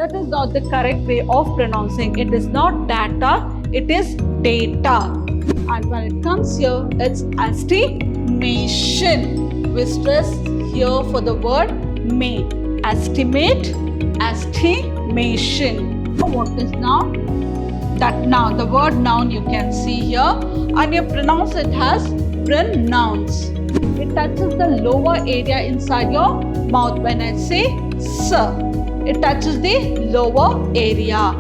That is not the correct way of pronouncing. It is not data, it is data. And when it comes here, it's estimation. We stress here for the word may. Estimate, estimation. What is noun? That noun, the word noun you can see here, and you pronounce it as pronouns. It touches the lower area inside your mouth. When I say sir, it touches the lower area.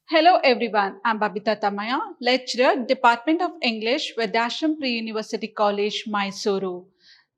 Hello everyone, I'm Babita Tamaya, lecturer, Department of English, Vidhyaashram Pre-University College, Mysuru.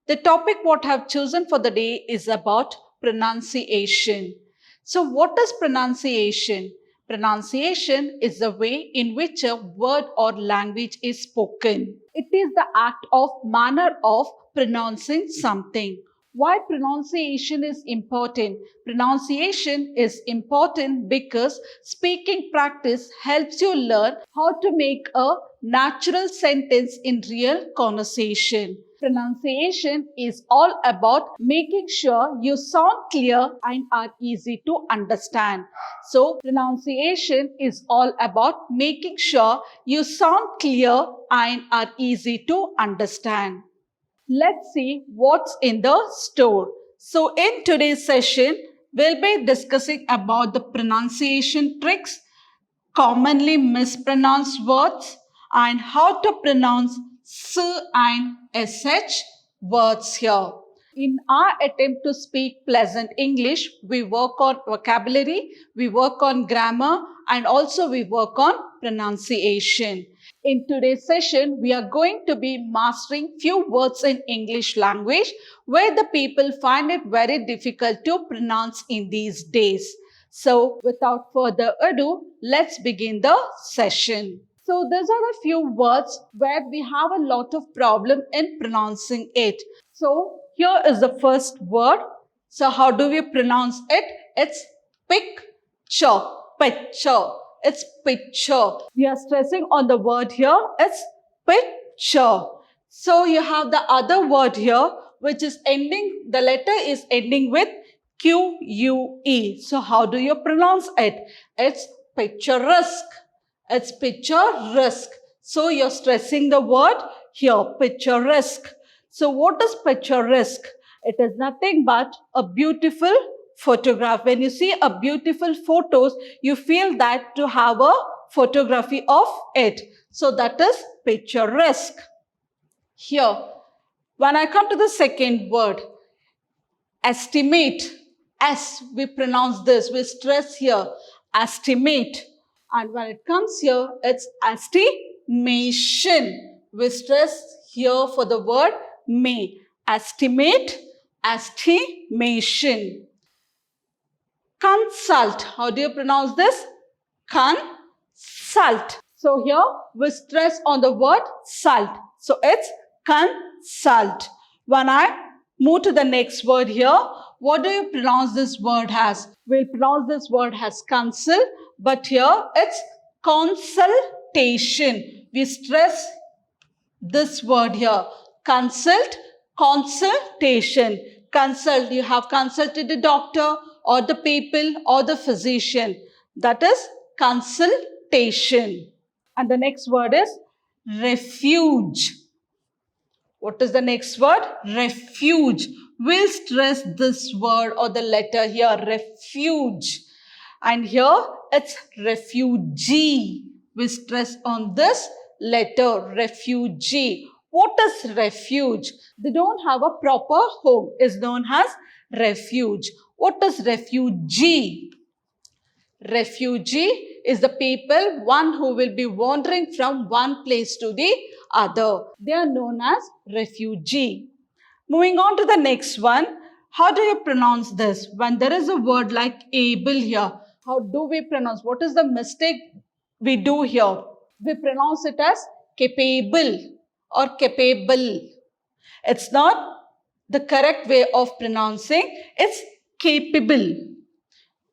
The topic what I have chosen for the day is about pronunciation. So what is pronunciation? Pronunciation is the way in which a word or language is spoken. It is the act of manner of pronouncing something. Why pronunciation is important? Pronunciation is important because speaking practice helps you learn how to make a natural sentence in real conversation. Pronunciation is all about making sure you sound clear and are easy to understand. So, pronunciation is all about making sure you sound clear and are easy to understand. Let's see what's in the store. So, in today's session, we'll be discussing about the pronunciation tricks, commonly mispronounced words, and how to pronounce S and SH words here. In our attempt to speak pleasant English, we work on vocabulary, we work on grammar, and also we work on pronunciation. In today's session, we are going to be mastering few words in English language where the people find it very difficult to pronounce in these days. So, without further ado, let's begin the session. So, these are the few words where we have a lot of problem in pronouncing it. So, here is the first word. So, how do we pronounce it? It's picture, picture. It's picture. We are stressing on the word here. It's picture. So, you have the other word here which is ending, the letter is ending with Q-U-E. So, how do you pronounce it? It's picturesque. It's picturesque. So, you're stressing the word here, picturesque. So, what is picturesque? It is nothing but a beautiful photograph. When you see a beautiful photos, you feel that to have a photography of it. So, that is picturesque. Here, when I come to the second word, estimate. S, we pronounce this, we stress here, estimate. And when it comes here, it's estimation. We stress here for the word may. Estimate, estimation. Consult. How do you pronounce this? Consult. So here we stress on the word salt. So it's consult. When I move to the next word here, what do you pronounce this word as? We'll pronounce this word as consult, but here it's consultation. We stress this word here. Consult, consultation. Consult, you have consulted the doctor or the people or the physician. That is consultation. And the next word is refuge. What is the next word? Refuge. We'll stress this word or the letter here, refuge. And here it's refugee. We stress on this letter, refugee. What is refuge? They don't have a proper home. It's known as refuge. What is refugee? Refugee is the people, one who will be wandering from one place to the other. They are known as refugee. Moving on to the next one. How do you pronounce this? When there is a word like able here, how do we pronounce? What is the mistake we do here? We pronounce it as capable or capable. It's not the correct way of pronouncing. It's capable.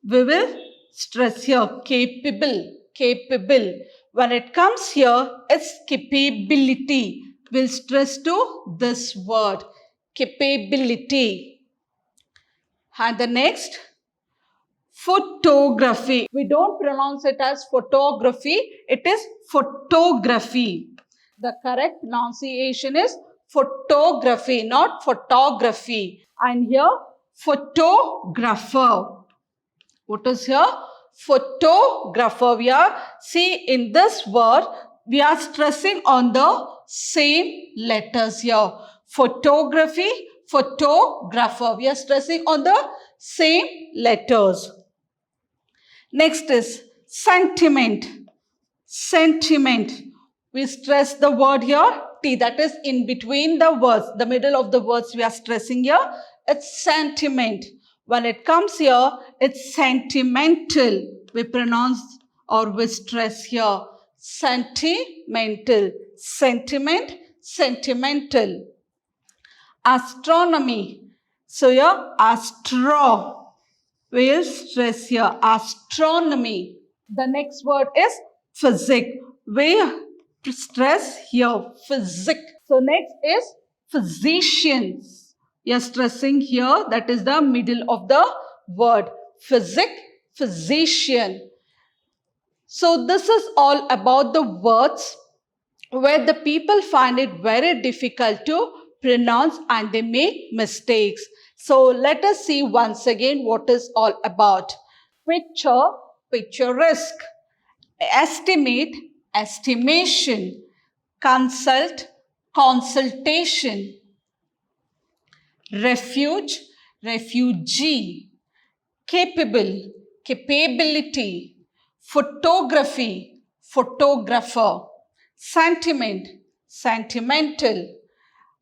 We will stress here, capable, capable. When it comes here, it's capability. We'll stress to this word, capability. And the next, photography. We don't pronounce it as photography, it is photography. The correct pronunciation is photography, not photography. And here, photographer. What is here? Photographer. We are, see, in this word, we are stressing on the same letters here. Photography, photographer. We are stressing on the same letters. Next is sentiment. Sentiment. We stress the word here, T, that is in between the words, the middle of the words we are stressing here. It's sentiment. When it comes here, it's sentimental. We pronounce or we stress here. Sentimental. Sentiment, sentimental. Astronomy. So here, astro. We'll stress here, astronomy. The next word is physics. We stress here, physics. So next is physicians. We are stressing here, that is the middle of the word. Physics, physician. So this is all about the words where the people find it very difficult to pronounce and they make mistakes. So let us see once again what is all about. Picture, picturesque. Estimate, estimation. Consult, consultation. Refuge, refugee. Capable, capability. Photography, photographer. Sentiment, sentimental.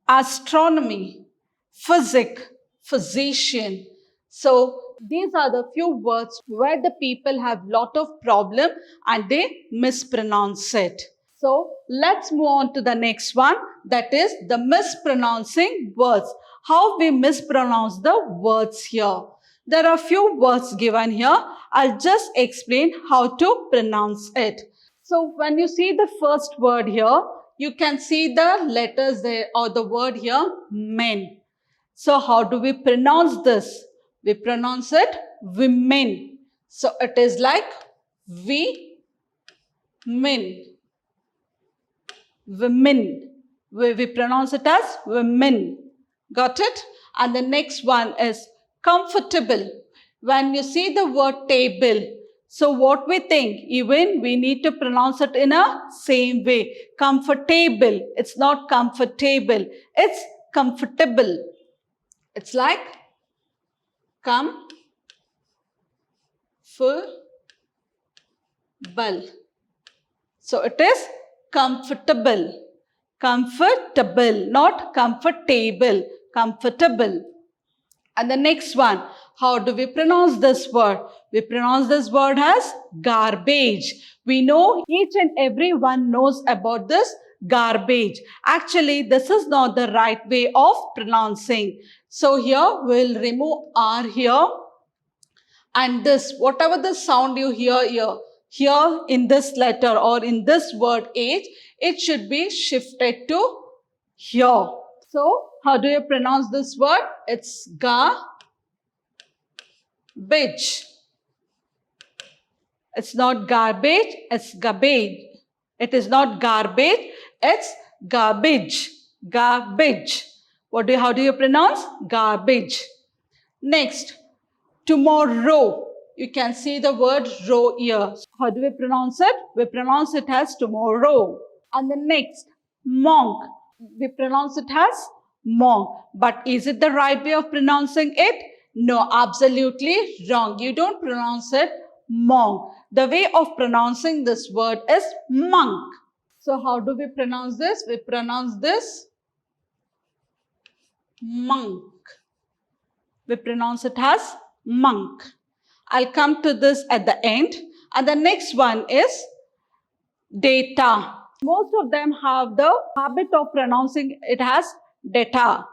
Astronomy, physics, physician. So these are the few words where the people have lot of problem and they mispronounce it. So let's move on to the next one, that is the mispronouncing words. How we mispronounce the words here. There are few words given here. I'll just explain how to pronounce it. So when you see the first word here, you can see the letters there or the word here, men. So how do we pronounce this? We pronounce it women. So it is like we, men. Women. We pronounce it as women. Got it? And the next one is comfortable. When you see the word table, so what we think, even we need to pronounce it in a same way. Comfortable. It's not comfortable. It's comfortable. It's like comfortable. So it is comfortable. Comfortable, not comfortable. Comfortable. And the next one, how do we pronounce this word? We pronounce this word as garbage. We know each and everyone knows about this garbage. Actually, this is not the right way of pronouncing. So here we'll remove R here. And this, whatever the sound you hear here in this letter or in this word H, it should be shifted to here. So how do you pronounce this word? It's garbage. It's not garbage, it's garbage. It is not garbage, it's garbage. Garbage. How do you pronounce? Garbage. Next, tomorrow. You can see the word row here. How do we pronounce it? We pronounce it as tomorrow. And the next, monk. We pronounce it as monk. But is it the right way of pronouncing it? No, absolutely wrong. You don't pronounce it monk. The way of pronouncing this word is monk. So how do we pronounce this? We pronounce this monk. We pronounce it as monk. I'll come to this at the end. And the next one is data. Most of them have the habit of pronouncing it as data.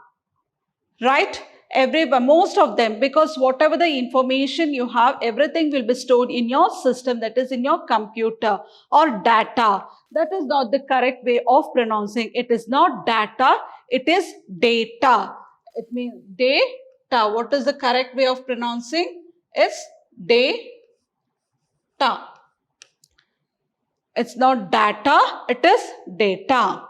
Right? Most of them, because whatever the information you have, everything will be stored in your system, that is in your computer, or data. That is not the correct way of pronouncing. It is not data, it is data. It means data. What is the correct way of pronouncing? It's data. It's not data, it is data.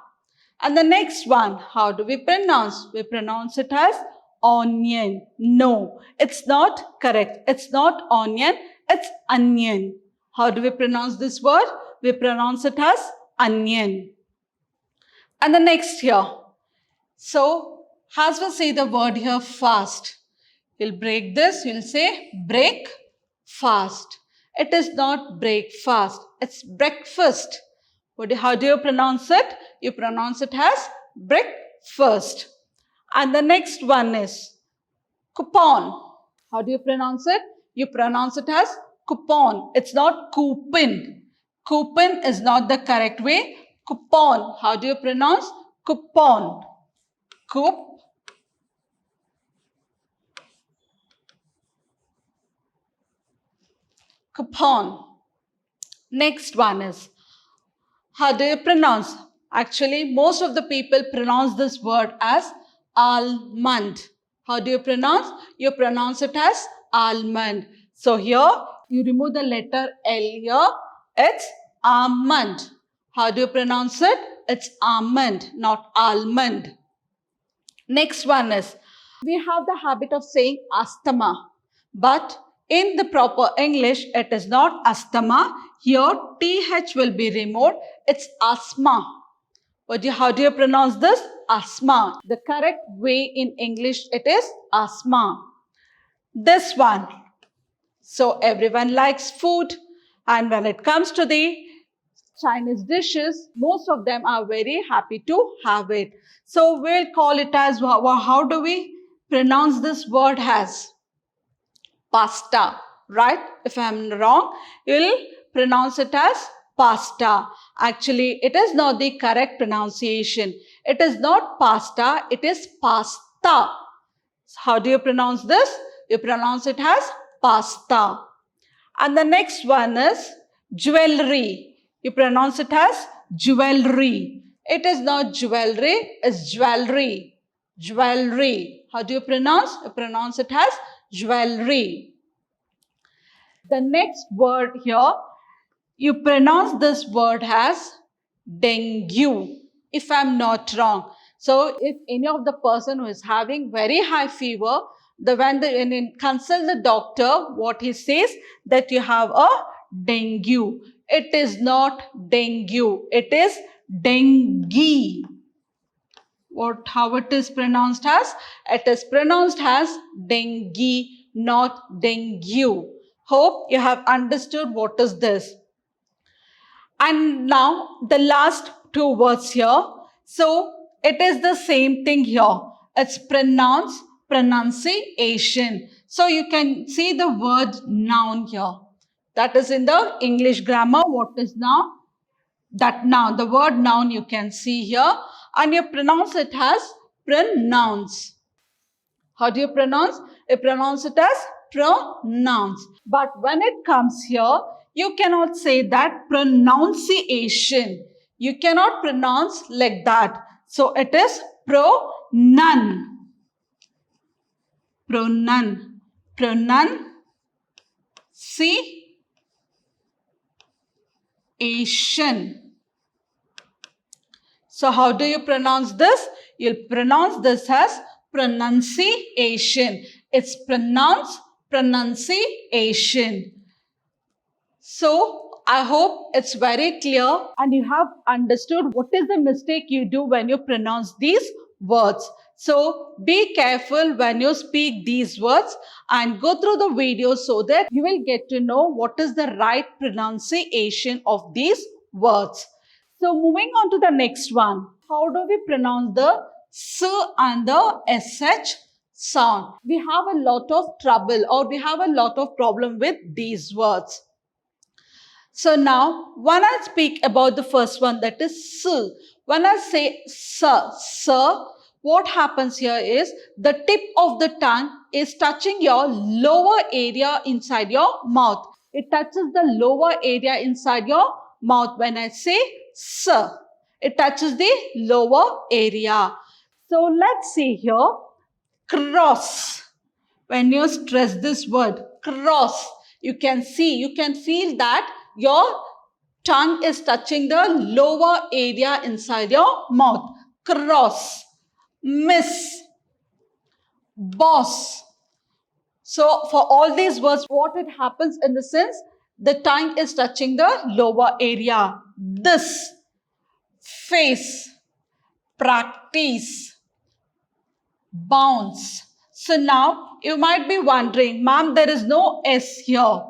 And the next one, how do we pronounce? We pronounce it as onion. No, it's not correct. It's not onion, it's onion. How do we pronounce this word? We pronounce it as onion. And the next here. So, as we say the word here fast, you'll break this, you'll say break fast. It is not breakfast, it's breakfast. How do you pronounce it? You pronounce it as breakfast. And the next one is coupon. How do you pronounce it? You pronounce it as coupon. It's not coupon. Coupon is not the correct way. Coupon. How do you pronounce? Coupon. Coupon. Next one is, how do you pronounce? Actually, most of the people pronounce this word as almond. How do you pronounce? You pronounce it as almond. So here, you remove the letter L here. It's almond. How do you pronounce it? It's almond, not almond. Next one is, we have the habit of saying asthma, but in the proper English, it is not asthma. Here, TH will be removed. It's asthma. How do you pronounce this? Asthma. The correct way in English, it is asthma. This one. So, everyone likes food. And when it comes to the Chinese dishes, most of them are very happy to have it. So, we'll call it as, how do we pronounce this word as? Pasta, right? If I'm wrong, you'll pronounce it as pasta. Actually, it is not the correct pronunciation. It is not pasta, it is pasta. How do you pronounce this? You pronounce it as pasta. And the next one is jewelry. You pronounce it as jewelry. It is not jewelry, it's jewelry. Jewelry. How do you pronounce? You pronounce it as jewelry. The next word here, you pronounce this word as dengue, if I'm not wrong. So, if any of the person who is having very high fever, when you consult the doctor, what he says, that you have a dengue. It is not dengue, it is dengue. How it is pronounced as? It is pronounced as dengue, not dengue. Hope you have understood what is this. And now the last two words here. So it is the same thing here. It's pronunciation. So you can see the word noun here. That is in the English grammar. What is noun? That noun, the word noun you can see here, and you pronounce it as pronounce. How do you pronounce? You pronounce it as pronounce. But when it comes here, you cannot say that pronunciation. You cannot pronounce like that. So it is pronoun. Pronoun. Pronunciation. So how do you pronounce this? You'll pronounce this as pronunciation. It's pronunciation. So I hope it's very clear and you have understood what is the mistake you do when you pronounce these words. So be careful when you speak these words and go through the video so that you will get to know what is the right pronunciation of these words. So moving on to the next one. How do we pronounce the S and the SH sound? We have a lot of trouble or we have a lot of problem with these words. So now when I speak about the first one, that is S. When I say S, what happens here is the tip of the tongue is touching your lower area inside your mouth. It touches the lower area inside your mouth. When I say S, it touches the lower area. So let's see here. cross. When you stress this word, cross, you can feel that your tongue is touching the lower area inside your mouth. Cross. Miss. Boss. So for all these words, what it happens in the sense, the tongue is touching the lower area. This. Face. Practice. Bounce. So now you might be wondering, ma'am, there is no S here.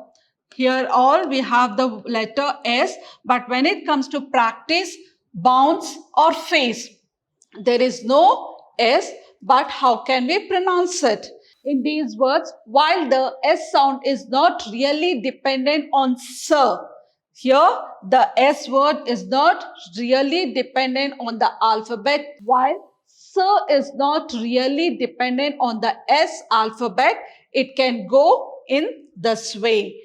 Here all we have the letter S, but when it comes to practice, bounce or face, there is no S, but how can we pronounce it? In these words, while the S sound is not really dependent on sir, here the S word is not really dependent on the alphabet, while sir is not really dependent on the S alphabet, it can go in this way.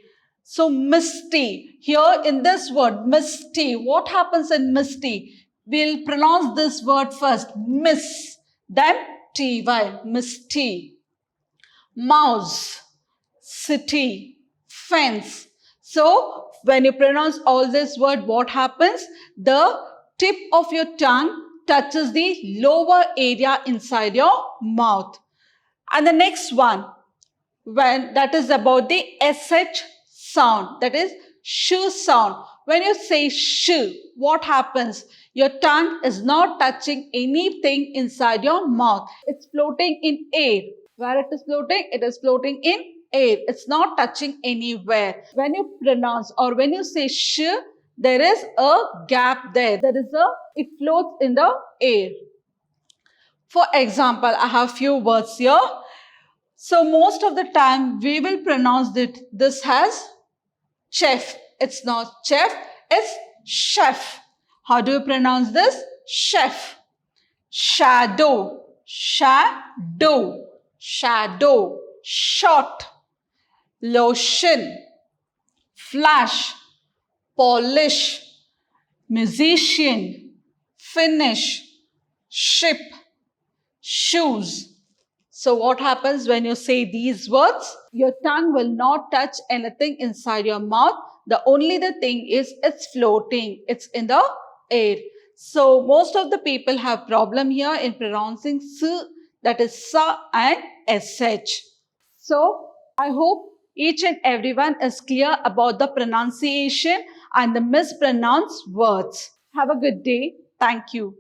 So misty, here in this word, misty, what happens in misty? We'll pronounce this word first, miss, then ty, misty. Mouse, city, fence. So when you pronounce all this word, what happens? The tip of your tongue touches the lower area inside your mouth. And the next one, when that is about the SH sound, that is sh sound. When you say sh, what happens? Your tongue is not touching anything inside your mouth. It's floating in air. Where it is floating? It is floating in air. It's not touching anywhere. When you pronounce or when you say sh, there is a gap there. It floats in the air. For example, I have few words here. So most of the time we will pronounce this as chef. It's not chef, it's chef. How do you pronounce this? Chef. Shadow. Shadow. Shadow. Shot. Lotion. Flash. Polish. Musician. Finish. Ship. Shoes. So what happens when you say these words? Your tongue will not touch anything inside your mouth. The only thing is it's floating. It's in the air. So most of the people have problem here in pronouncing s, that is sa and sh. So I hope each and everyone is clear about the pronunciation and the mispronounced words. Have a good day. Thank you.